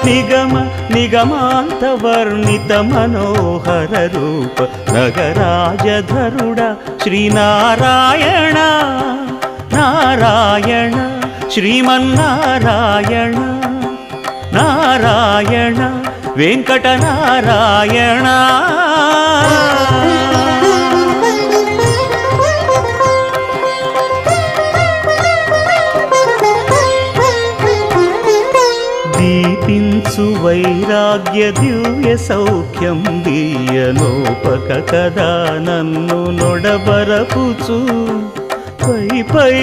నిగమ నిగమాంతవర్ణిత మనోహర రూప నగరాజధరుడ శ్రీనారాయణ నారాయణ శ్రీమన్నారాయణ నారాయణ వెంకటనారాయణ. దీపించు వైరాగ్య దివ్య సౌఖ్యం దీయలోపక కదా నన్ను నొడబరపుచు పై పై